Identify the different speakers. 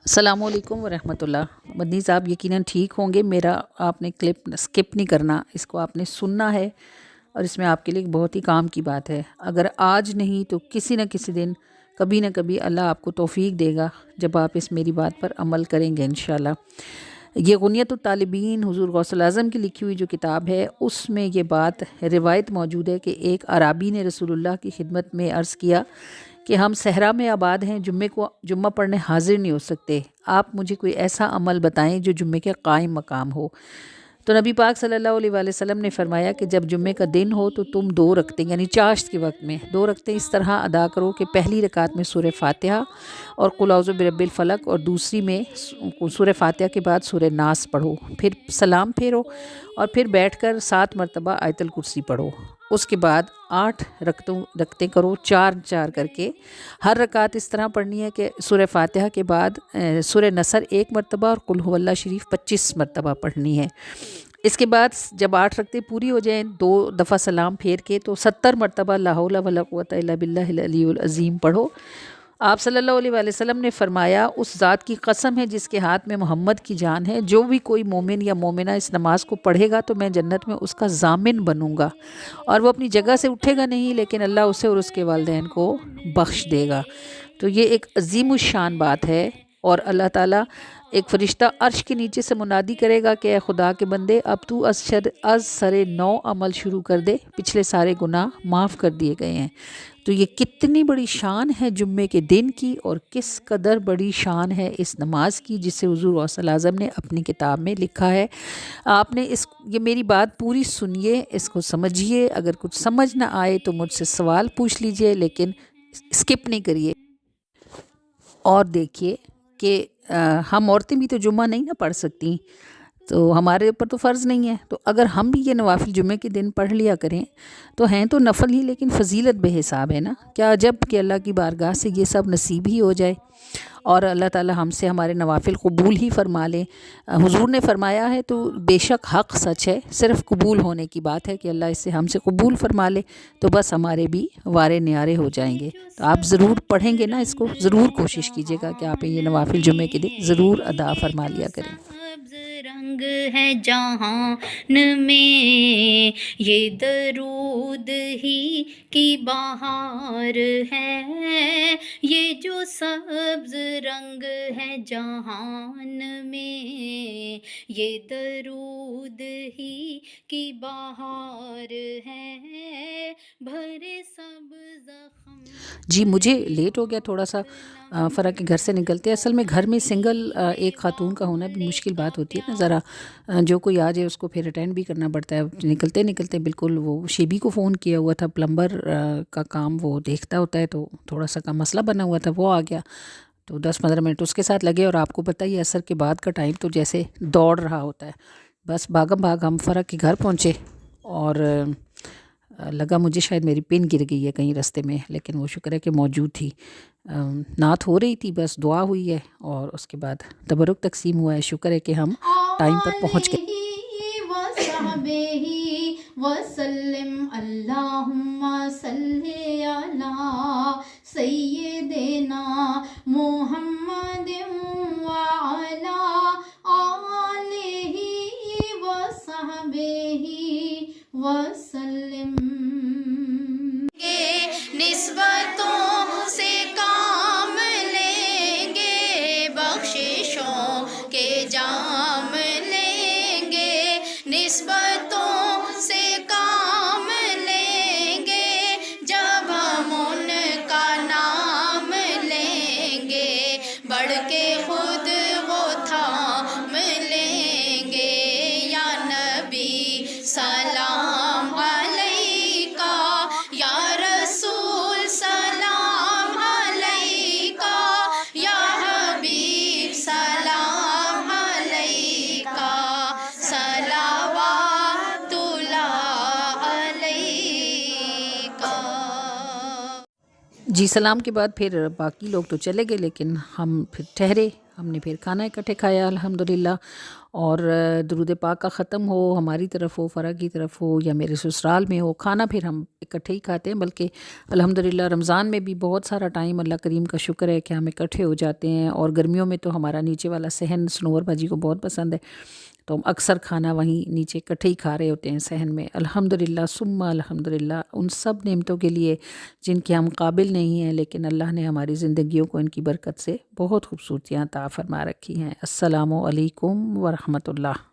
Speaker 1: अस्सलामु अलैकुम वरहमतुल्लाह। मदनी साहब यकीनन ठीक होंगे। मेरा आपने क्लिप स्किप नहीं करना, इसको आपने सुनना है और इसमें आपके लिए एक बहुत ही काम की बात है। अगर आज नहीं तो किसी न किसी दिन, कभी न कभी अल्लाह आपको तौफ़ीक देगा जब आप इस मेरी बात पर अमल करेंगे इंशाल्लाह। ये गुनियतुत तालिबीन हुज़ूर गौसुल आज़म की लिखी हुई जो किताब है, उसमें ये बात रिवायत मौजूद है कि एक अराबी ने रसूलुल्लाह की खिदमत में अर्ज़ किया कि हम सहरा में आबाद हैं, जुम्मा पढ़ने हाजिर नहीं हो सकते, आप मुझे कोई ऐसा अमल बताएं जो जुम्मे के कायम मकाम हो। तो नबी पाक सल्लल्लाहु अलैहि वसल्लम ने फरमाया कि जब जुम्मे का दिन हो तो तुम 2 रकतें यानी चाश्त के वक्त में 2 रकतें इस तरह अदा करो कि पहली रकात में सूरह फातिहा और कुल औज़ु बिरब्बिल फ़लक और दूसरी में सूरह फातिहा के बाद सूरह नास पढ़ो, फिर सलाम फेरो और फिर बैठकर 7 मरतबा आयतुल कुर्सी पढ़ो। उसके बाद 8 रकतें करो, 4-4 करके। हर रकात इस तरह पढ़नी है कि सूरह फातिहा के बाद सूरह नसर 1 मरतबा और कुल हुवल्लाह शरीफ 25 मरतबा पढ़नी है। इसके बाद जब 8 रकतें पूरी हो जाएं, 2 दफ़ा सलाम फेर के तो 70 मरतबा ला हौला वला कुव्वता इल्ला बिल्लाहिल अलियुल अज़ीम पढ़ो। आप सल्लल्लाहु अलैहि वसल्लम ने फरमाया, उस ज़ात की कसम है जिसके हाथ में मोहम्मद की जान है, जो भी कोई मोमिन या मोमिना इस नमाज को पढ़ेगा तो मैं जन्नत में उसका ज़ामिन बनूंगा और वो अपनी जगह से उठेगा नहीं, लेकिन अल्लाह उसे और उसके वालिदैन को बख्श देगा। तो ये एक अजीमुशान बात है और अल्लाह ताला एक फ़रिश्ता अर्श के नीचे से मुनादी करेगा कि ए खुदा के बंदे, अब तू अज सरे नौ अमल शुरू कर दे, पिछले सारे गुनाह माफ़ कर दिए गए हैं। तो ये कितनी बड़ी शान है जुम्मे के दिन की और किस कदर बड़ी शान है इस नमाज की, जिसे हुज़ूर गौसुल आज़म ने अपनी किताब में लिखा है। आपने ये मेरी बात पूरी सुनिए, इसको समझिए। अगर कुछ समझ ना आए तो मुझसे सवाल पूछ लीजिए, लेकिन स्किप नहीं करिए। और देखिए कि हम औरतें भी तो जुम्मा नहीं ना पढ़ सकती, तो हमारे ऊपर तो फ़र्ज़ नहीं है। तो अगर हम भी ये नवाफिल जुम्मे के दिन पढ़ लिया करें तो हैं तो नफल ही, लेकिन फ़जीलत बेहिसाब है ना। क्या जब कि अल्लाह की बारगाह से ये सब नसीब ही हो जाए और अल्लाह ताला हमसे हमारे नवाफिल कबूल ही फ़रमा ले। हुज़ूर ने फ़रमाया है तो बेशक हक़ सच है, सिर्फ़ कबूल होने की बात है कि अल्लाह इसे हमसे कबूल फ़रमा ले तो बस हमारे भी वारे न्यारे हो जाएंगे। तो आप ज़रूर पढ़ेंगे ना, इसको ज़रूर कोशिश कीजिएगा कि आप ये नवाफिल जुम्मे के दिन ज़रूर अदा फ़रमा लिया करें।
Speaker 2: रंग है जहान में, ये दरूद ही की बहार है, ये जो सब्ज रंग है जहान में, ये दरूद ही की बहार है, भरे सब जख्म
Speaker 1: जी, मुझे लेट हो गया थोड़ा सा, फ़र्क के घर से निकलते। असल में घर में सिंगल एक ख़ातून का होना भी मुश्किल बात होती है ना ज़रा। जो कोई आ जाए उसको फिर अटेंड भी करना पड़ता है। निकलते निकलते बिल्कुल वो शेबी को फ़ोन किया हुआ था, प्लम्बर का काम वो देखता होता है, तो थोड़ा सा का मसला बना हुआ था, वो आ गया तो 10-15 मिनट उसके साथ लगे। और आपको पता ही असर के बाद का टाइम तो जैसे दौड़ रहा होता है। बस भागम भाग हम फ़र्क के घर पहुँचे और लगा मुझे शायद मेरी पिन गिर गई है कहीं रास्ते में, लेकिन वो शुक्र है कि मौजूद थी। नात हो रही थी, बस दुआ हुई है और उसके बाद तबरुक तकसीम हुआ है। शुक्र है कि हम टाइम पर पहुंच गए।
Speaker 2: वसल्लम अल्लाहुम्मा सल्ली अला सय्यिदिना मुहम्मदिन व अला आलिहि व सहबिहि वसल्लम। निस्बतों से काम लेंगे, बख्शिशों के जाम लेंगे, निस्बतों से काम लेंगे, जब हम उनका नाम लेंगे, बढ़ के खुद वो थाम लेंगे। या नबी सलाम अलैका, या रसूल सलाम अलैका, या हबीब सलाम अलैका, सलावातुल्लाह अलैका।
Speaker 1: जी, सलाम के बाद फिर बाकी लोग तो चले गए, लेकिन हम फिर ठहरे। ہم نے پھر کھانا اکٹھے کھایا الحمدللہ، اور درود پاک کا ختم ہو ہماری طرف ہو، فرا کی طرف ہو یا میرے سسرال میں ہو، کھانا پھر ہم اکٹھے ہی کھاتے ہیں، بلکہ الحمدللہ رمضان میں بھی بہت سارا ٹائم اللہ کریم کا شکر ہے کہ ہم اکٹھے ہو جاتے ہیں، اور گرمیوں میں تو ہمارا نیچے والا صحن سنور باجی کو بہت پسند ہے، تو ہم اکثر کھانا وہیں نیچے اکٹھے ہی کھا رہے ہوتے ہیں صحن میں، الحمدللہ ثم الحمدللہ ان سب نعمتوں کے لیے جن کے ہم قابل نہیں ہیں، لیکن اللہ نے ہماری زندگیوں کو ان کی برکت سے بہت خوبصورتیاں عطا فرما رکھی ہیں۔ السلام علیکم ورحمۃ اللہ۔